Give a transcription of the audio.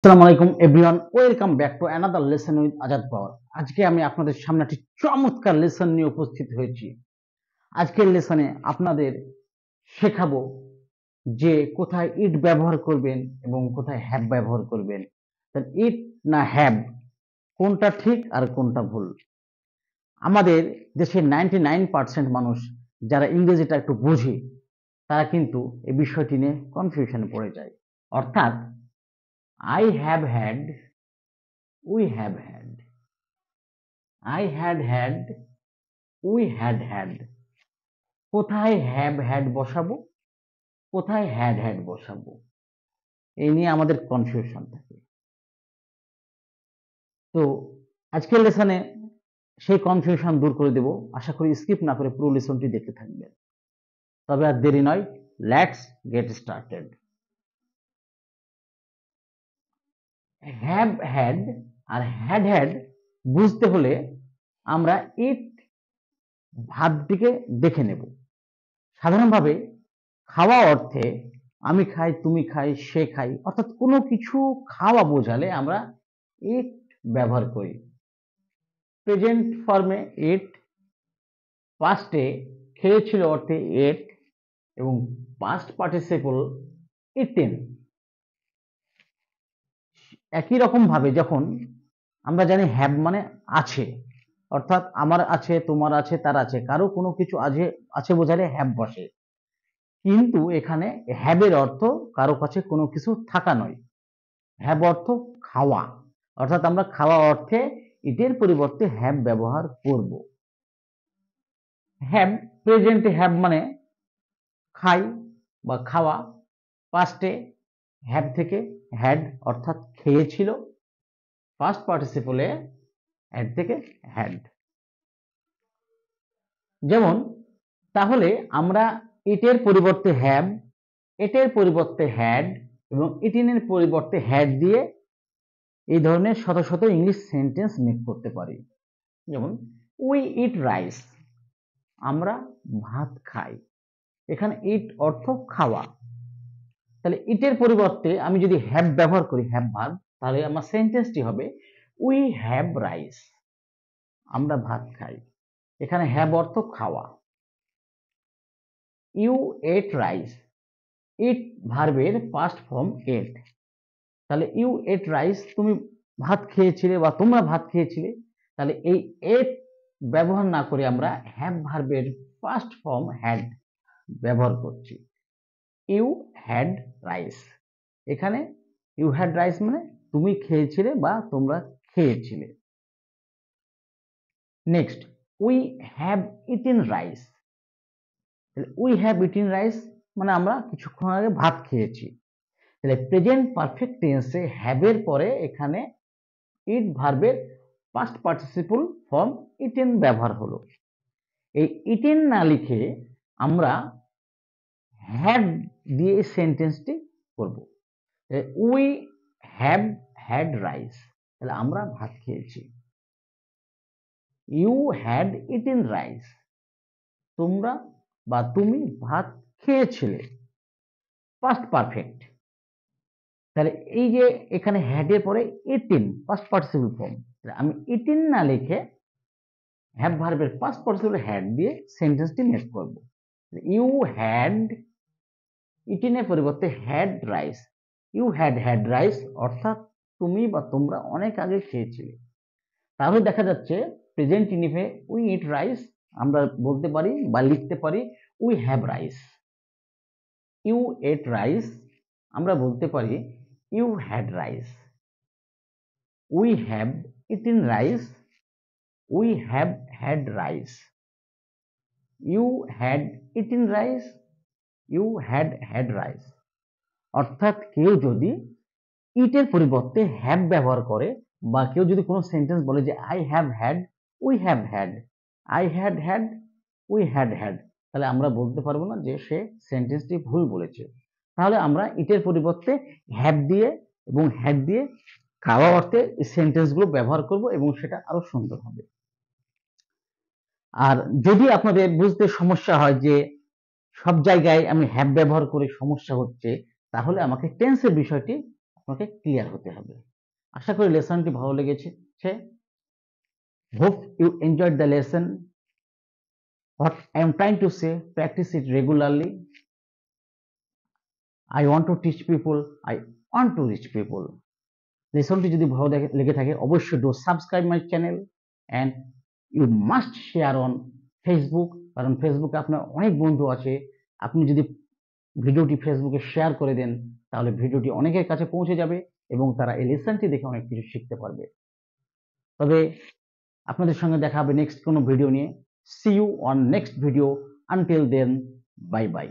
আসসালামু আলাইকুম everyone, welcome back to another lesson with Azad power. আজকে আমি আপনাদের সামনে একটি চমৎকার লেসন নিয়ে উপস্থিত হয়েছি। আজকের লেসনে আপনাদের শেখাবো যে কোথায় ইট ব্যবহার করবেন এবং কোথায় হ্যাভ ব্যবহার করবেন। ইট না হ্যাভ, কোনটা ঠিক আর কোনটা ভুল? আমাদের দেশের 99% মানুষ যারা ইংরেজিটা একটু বোঝে তারা কিন্তু এই বিষয়টি নিয়ে কনফিউশনে পড়ে যায়। অর্থাৎ I have had, we have had, I had, we had কোথায় have had বসাবো, কোথায় had বসাবো, এই নিয়ে আমাদের কনফিউশন থাকে। তো আজকের লেসনে সেই কনফিউশন দূর করে দেব। আশা করি স্কিপ না করে পুরো লেসনটি দেখতে থাকবেন। তবে আর দেরি নয়, let's get started. have had আর had বুঝতে হলে আমরা ইট ভার্বটিকে দেখে নেব। সাধারণভাবে খাওয়া অর্থে আমি খাই, তুমি খাই, সে খাই, অর্থাৎ কোনো কিছু খাওয়া বোঝালে আমরা ইট ব্যবহার করি। প্রেজেন্ট ফর্মে ইট, পাস্টে খেয়েছিল অর্থে এট এবং পাস্ট পার্টিসিপল ইটেন। একই রকম ভাবে যখন আমরা জানি হ্যাভ মানে আছে, অর্থাৎ আমার আছে, তোমার আছে, তার আছে, কারো কোনো কিছু আছে বোঝালে হ্যাভ বসে। কিন্তু এখানে হ্যাভের অর্থ কারো কাছে কোনো কিছু থাকা নয়। হ্যাভ অর্থ খাওয়া, অর্থাৎ আমরা খাওয়া অর্থে ইটের পরিবর্তে হ্যাভ ব্যবহার করব। হ্যাভ প্রেজেন্টে হ্যাভ মানে খাই বা খাওয়া, পাস্টে হ্যাভ থেকে হ্যাড অর্থাৎ খেয়েছিল, পাস্ট পার্টিসিপলে হ্যাড থেকে হ্যাড। যেমন তাহলে আমরা ইটের পরিবর্তে হ্যাভ, এটের পরিবর্তে হ্যাড এবং ইটিনের পরিবর্তে হ্যাড দিয়ে এই ধরনের শত শত ইংলিশ সেন্টেন্স মেক করতে পারি। যেমন উই ইট রাইস, আমরা ভাত খাই। এখানে ইট অর্থ খাওয়া, তাহলে ইটের পরিবর্তে আমি যদি হ্যাভ ব্যবহার করি, হ্যাভ ভার্ব, তাহলে আমার সেন্টেন্সটি হবে উই হ্যাভ রাইস, আমরা ভাত খাই। এখানে হ্যাভ অর্থ খাওয়া। ইউ এট রাইস, ইট ভার্বের পাস্ট ফর্ম এট, তাহলে ইউ এট রাইস, তুমি ভাত খেয়েছিলে বা তোমরা ভাত খেয়েছিলে। তাহলে এই এট ব্যবহার না করে আমরা হ্যাভ ভার্বের পাস্ট ফর্ম হ্যাড ব্যবহার করছি। ইউ হ্যাড রাইস, এখানে ইউ হ্যাড রাইস মানে তুমি খেয়েছিলে বা তোমরা খেয়েছিলে। Next, we have eaten rice, we have eaten rice মানে আমরা কিছুক্ষণ আগে ভাত খেয়েছি। তাহলে প্রেজেন্ট পারফেক্ট টেন্সে হ্যাভের পরে এখানে ইট ভার্বের পাস্ট পার্টিসিপল ফর্ম ইটেন ব্যবহার হলো। এই ইটেন না লিখে আমরা হ্যাড দিয়ে সেন্টেন্সটি করব। উই হ্যাভ হ্যাড রাইস, তাহলে আমরা ভাত খেয়েছি। ইউ হ্যাড ইটেন রাইস, তোমরা বা তুমি ভাত খেয়েছিলে। পাস্ট পারফেক্ট, তাহলে এই যে এখানে হ্যাডের পরে ইটেন পাস্ট পার্টিসিপল ফর্ম, আমি ইটেন না লিখে হ্যাভ ভার্বের পাস্ট পার্টিসিপল হ্যাড দিয়ে সেন্টেন্সটি মেক করব। ইউ হ্যাড ইটেনের পরিবর্তে had rice, you had had rice অর্থাৎ তুমি বা তোমরা অনেক আগে খেয়েছিলে। তাহলে দেখা যাচ্ছে present indefinite we eat rice আমরা বলতে পারি বা লিখতে পারি we have rice. You ate rice আমরা বলতে পারি you had rice. We have eaten rice, we have had rice. You had eaten rice, you had had rice. অর্থাৎ কেউ যদি ইটের পরিবর্তে হ্যাভ ব্যবহার করে বা কেউ যদি কোনো সেন্টেন্স বলে যে I have had, we have had, I had had, we had had, তাহলে আমরা বলতে পারবো না যে সে সেন্টেন্সটি ভুল বলেছে। তাহলে আমরা ইটের পরিবর্তে হ্যাভ দিয়ে এবং হ্যাড দিয়ে খাওয়া অর্থে এই সেন্টেন্সগুলো ব্যবহার করব এবং সেটা আরো সুন্দর হবে। আর যদি আপনাদের বুঝতে সমস্যা হয় যে সব জায়গায় আমি হ্যাভ ব্যবহার করে সমস্যা হচ্ছে, তাহলে আমাকে টেন্সের বিষয়টি আপনাকে ক্লিয়ার হতে হবে। আশা করি লেসনটি ভালো লেগেছে। Hope you enjoyed the lesson. What I am trying to say, practice it regularly. I want to teach people, I want to reach people. লেসনটি যদি ভালো লেগে থাকে অবশ্যই do subscribe my channel and you must share on Facebook, কারণ ফেসবুকে আপনার অনেক বন্ধু আছে। আপনি যদি ভিডিওটি ফেসবুকে শেয়ার করে দেন তাহলে ভিডিওটি অনেকের কাছে পৌঁছে যাবে এবং তারা এই লেসনটি দেখে অনেক কিছু শিখতে পারবে। তবে আপনাদের সঙ্গে দেখা হবে নেক্সট কোনো ভিডিও নিয়ে। See you on next video. Until then, bye by.